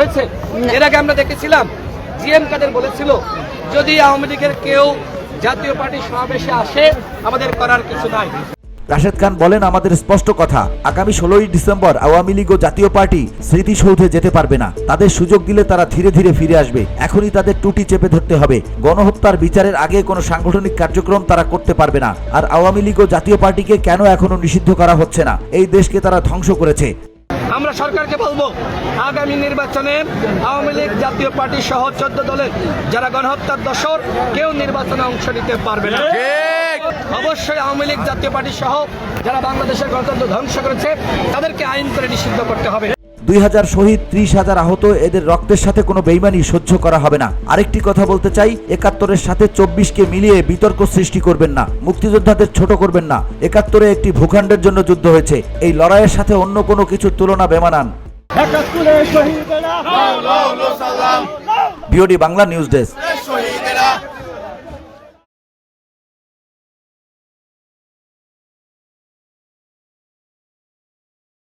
হয়েছে? এর আগে আমরা দেখেছিলাম জিএম কাদের বলেছিল, যদি আওয়ামী লীগের কেউ জাতীয় পার্টির সমাবেশে আসে আমাদের করার কিছু নাই। রাশেদ খান বলেন, আমাদের স্পষ্ট কথা, আগামী 16ই ডিসেম্বর আওয়ামী লীগ ও জাতীয় পার্টি স্মৃতিসৌধে যেতে পারবে না। তাদের সুযোগ দিলে তারা ধীরে ধীরে ফিরে আসবে। এখনই তাদের টুটি চেপে ধরতে হবে। গণহত্যার বিচারের আগে কোনো সাংগঠনিক কার্যক্রম তারা করতে পারবে না। আর আওয়ামী লীগ ও জাতীয় পার্টিকে কেন এখনো নিষিদ্ধ করা হচ্ছে না? এই দেশকে তারা ধ্বংস করেছে। আমরা সরকারকে বলবো, আগামী নির্বাচনে আওয়ামী লীগ জাতীয় পার্টি সহ 14 দলের যারা গণহত্যার দোষর কেউ নির্বাচনে অংশ নিতে পারবে না। অবশ্যই আওয়ামী লীগ জাতীয় পার্টি সহ যারা বাংলাদেশের গণতন্ত্র ধ্বংস করেছে তাদেরকে আইন করে নিষিদ্ধ করতে হবে। 2000 শহীদ, 30,000 আহত, এদের রক্তের সাথে কোনো বেইমানি সহ্য করা হবে না। আরেকটি কথা বলতে চাই, 71-এর সাথে 24-কে মিলিয়ে বিতর্ক সৃষ্টি করবেন না। মুক্তিযোদ্ধাদের ছোট করবেন না। 71-এ একটি ভূখণ্ডের জন্য যুদ্ধ হয়েছে। এই লড়াইয়ের সাথে অন্য কোনো কিছুর তুলনা বেমানান। একাত্তরের শহীদেরা বিওডি বাংলা নিউজ ডেস্ক।